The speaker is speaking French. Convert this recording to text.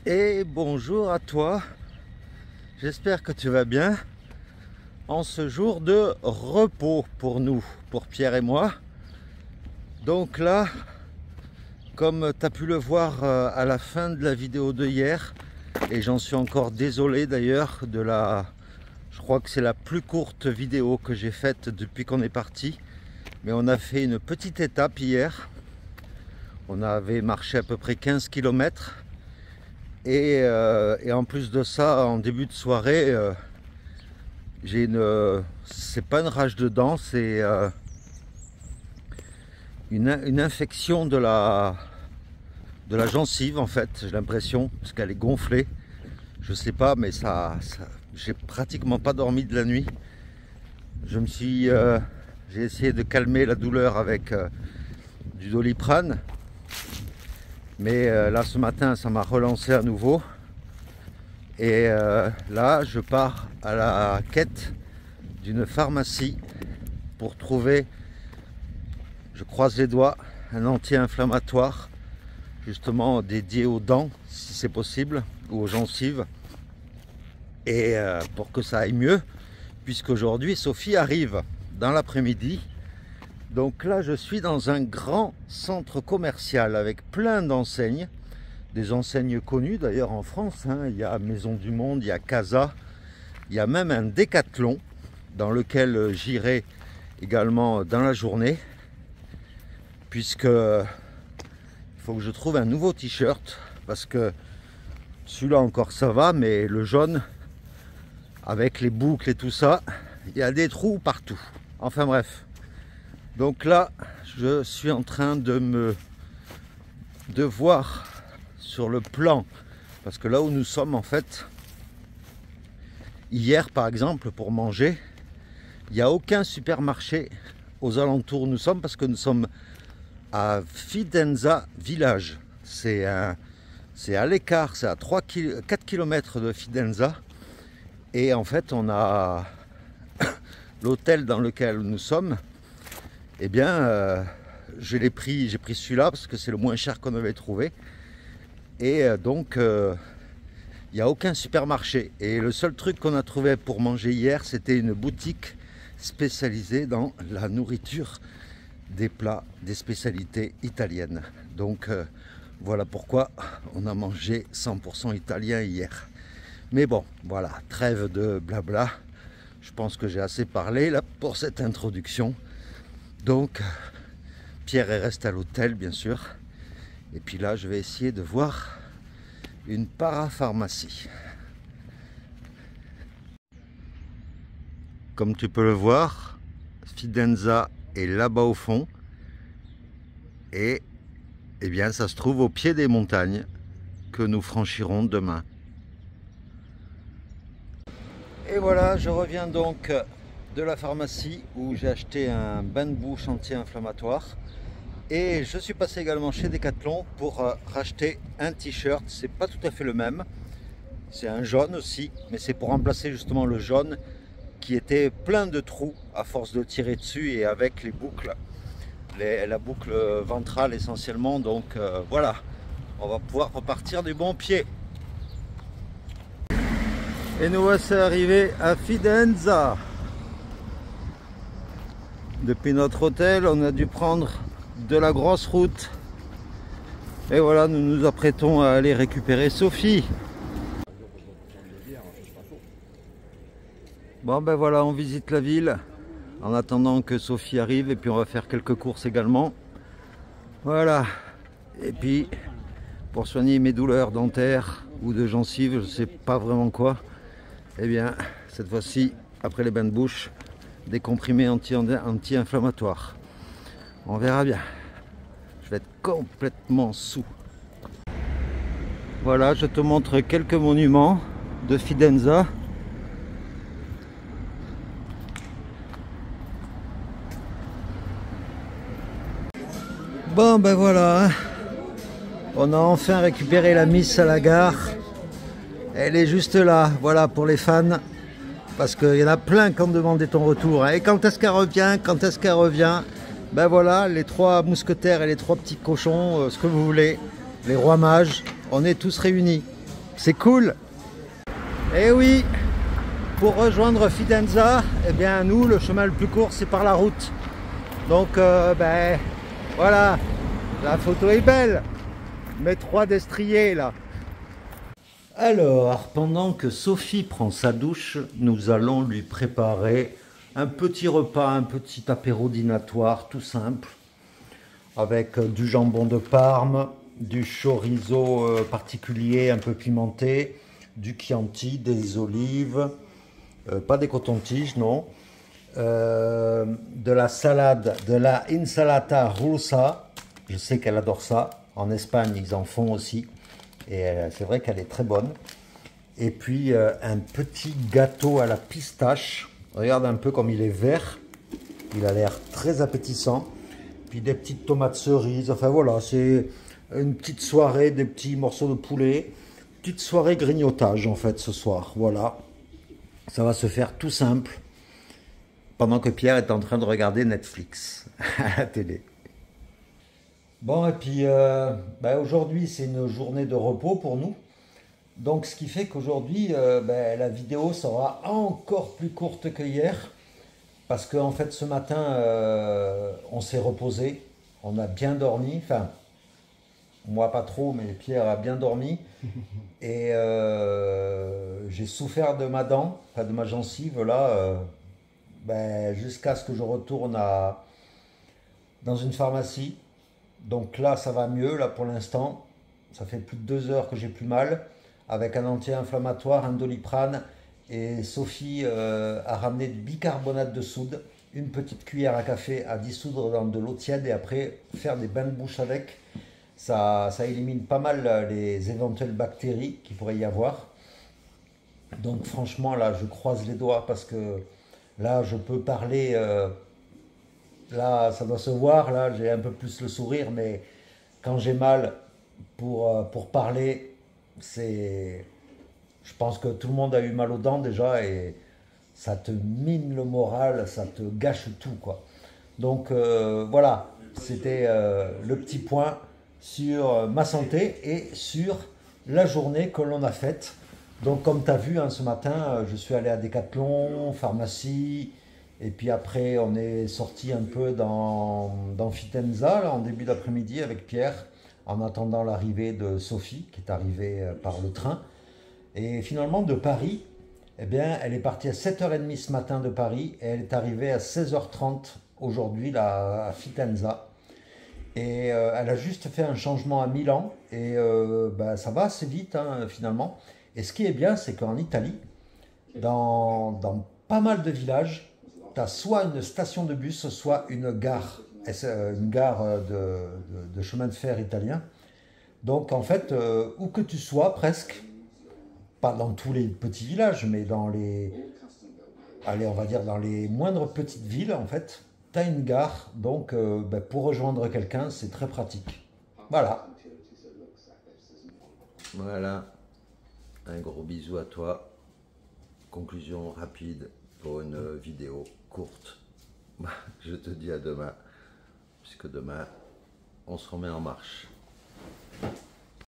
Et bonjour à toi, j'espère que tu vas bien en ce jour de repos pour nous, pour Pierre et moi. Donc là, comme tu as pu le voir à la fin de la vidéo de hier, et j'en suis encore désolé d'ailleurs je crois que c'est la plus courte vidéo que j'ai faite depuis qu'on est parti, mais on a fait une petite étape hier. On avait marché à peu près 15 km. Et en plus de ça, en début de soirée, j'ai c'est pas une rage de dents, c'est une infection de la gencive en fait. J'ai l'impression, parce qu'elle est gonflée. Je sais pas, mais j'ai pratiquement pas dormi de la nuit. J'ai essayé de calmer la douleur avec du Doliprane. Mais là ce matin ça m'a relancé à nouveau et là je pars à la quête d'une pharmacie pour trouver, je croise les doigts, un anti-inflammatoire justement dédié aux dents si c'est possible, ou aux gencives, et pour que ça aille mieux, puisqu'aujourd'hui Sophie arrive dans l'après-midi. Donc là, je suis dans un grand centre commercial avec plein d'enseignes, des enseignes connues d'ailleurs en France. Il y a Maison du Monde, il y a Casa, il y a même un Décathlon dans lequel j'irai également dans la journée, puisque il faut que je trouve un nouveau t-shirt, parce que celui-là encore ça va, mais le jaune avec les boucles et tout ça, il y a des trous partout. Enfin bref. Donc là, je suis en train de voir sur le plan, parce que là où nous sommes en fait, hier par exemple, pour manger, il n'y a aucun supermarché aux alentours où nous sommes, parce que nous sommes à Fidenza village. C'est à l'écart, c'est à 4 km de Fidenza. Et en fait, on a l'hôtel dans lequel nous sommes. Eh bien, j'ai pris celui-là parce que c'est le moins cher qu'on avait trouvé. Et donc, il n'y a aucun supermarché. Et le seul truc qu'on a trouvé pour manger hier, c'était une boutique spécialisée dans la nourriture, des plats, des spécialités italiennes. Donc, voilà pourquoi on a mangé 100% italien hier. Mais bon, voilà, trêve de blabla. Je pense que j'ai assez parlé là pour cette introduction. Donc, Pierre reste à l'hôtel, bien sûr. Et puis là, je vais essayer de voir une parapharmacie. Comme tu peux le voir, Fidenza est là-bas au fond. Et eh bien, ça se trouve au pied des montagnes que nous franchirons demain. Et voilà, je reviens donc de la pharmacie où j'ai acheté un bain de bouche anti-inflammatoire, et je suis passé également chez Decathlon pour racheter un t-shirt. C'est pas tout à fait le même, c'est un jaune aussi, mais c'est pour remplacer justement le jaune qui était plein de trous à force de tirer dessus, et avec les boucles, la boucle ventrale essentiellement. Donc voilà, on va pouvoir repartir du bon pied. Et nous voici arrivés à Fidenza. Depuis notre hôtel, on a dû prendre de la grosse route. Et voilà, nous nous apprêtons à aller récupérer Sophie. Bon ben voilà, on visite la ville en attendant que Sophie arrive, et puis on va faire quelques courses également. Voilà. Et puis, pour soigner mes douleurs dentaires ou de gencives, je ne sais pas vraiment quoi, eh bien, cette fois-ci, après les bains de bouche, des comprimés anti-inflammatoires. On verra bien. Je vais être complètement saoul. Voilà, je te montre quelques monuments de Fidenza. Bon ben voilà, on a enfin récupéré la Miss à la gare. Elle est juste là, voilà, pour les fans. Parce qu'il y en a plein qui ont demandé ton retour. Et quand est-ce qu'elle revient? Quand est-ce qu'elle revient? Ben voilà, les trois mousquetaires et les trois petits cochons, ce que vous voulez, les rois mages, on est tous réunis. C'est cool. Et oui, pour rejoindre Fidenza, eh bien nous, le chemin le plus court, c'est par la route. Donc, ben, voilà, la photo est belle. Mes 3 destriers là. Alors, pendant que Sophie prend sa douche, nous allons lui préparer un petit repas, un petit apéro dînatoire tout simple, avec du jambon de Parme, du chorizo particulier un peu pimenté, du Chianti, des olives, pas des cotons-tiges, non, de la salade, de la insalata russa, je sais qu'elle adore ça, en Espagne ils en font aussi, et c'est vrai qu'elle est très bonne. Et puis un petit gâteau à la pistache, regarde un peu comme il est vert, il a l'air très appétissant. Puis des petites tomates cerises, enfin voilà, c'est une petite soirée, des petits morceaux de poulet, petite soirée grignotage en fait ce soir, voilà. Ça va se faire tout simple, pendant que Pierre est en train de regarder Netflix à la télé. Bon, et puis ben, aujourd'hui c'est une journée de repos pour nous, donc ce qui fait qu'aujourd'hui ben, la vidéo sera encore plus courte que hier. Parce qu'en fait, ce matin, on s'est reposé, on a bien dormi, enfin, moi pas trop, mais Pierre a bien dormi. Et j'ai souffert de ma dent, enfin de ma gencive, là, ben, jusqu'à ce que je retourne dans une pharmacie. Donc là, ça va mieux, là, pour l'instant. Ça fait plus de 2 heures que j'ai plus mal, avec un anti-inflammatoire, un Doliprane. Et Sophie a ramené du bicarbonate de soude, une petite cuillère à café à dissoudre dans de l'eau tiède et après faire des bains de bouche avec. Ça élimine pas mal les éventuelles bactéries qu'il pourrait y avoir. Donc franchement là je croise les doigts parce que là je peux parler, là ça doit se voir, là j'ai un peu plus le sourire, mais quand j'ai mal pour parler, c'est... Je pense que tout le monde a eu mal aux dents déjà et ça te mine le moral, ça te gâche tout quoi. Donc voilà, c'était le petit point sur ma santé et sur la journée que l'on a faite. Donc comme tu as vu hein, ce matin, je suis allé à Decathlon, pharmacie, et puis après on est sorti un peu dans Fitenza là, en début d'après-midi avec Pierre, en attendant l'arrivée de Sophie qui est arrivée par le train. Et finalement, de Paris, eh bien, elle est partie à 7h30 ce matin de Paris et elle est arrivée à 16h30 aujourd'hui là, à Fitenza. Et elle a juste fait un changement à Milan et bah, ça va assez vite hein, finalement. Et ce qui est bien, c'est qu'en Italie, dans pas mal de villages, tu as soit une station de bus, soit une gare de chemin de fer italien. Donc en fait, où que tu sois presque, pas dans tous les petits villages, mais dans les, allez, on va dire dans les moindres petites villes, en fait, tu as une gare, donc ben, pour rejoindre quelqu'un, c'est très pratique. Voilà. Voilà, un gros bisou à toi. Conclusion rapide pour une vidéo courte. Je te dis à demain, puisque demain, on se remet en marche.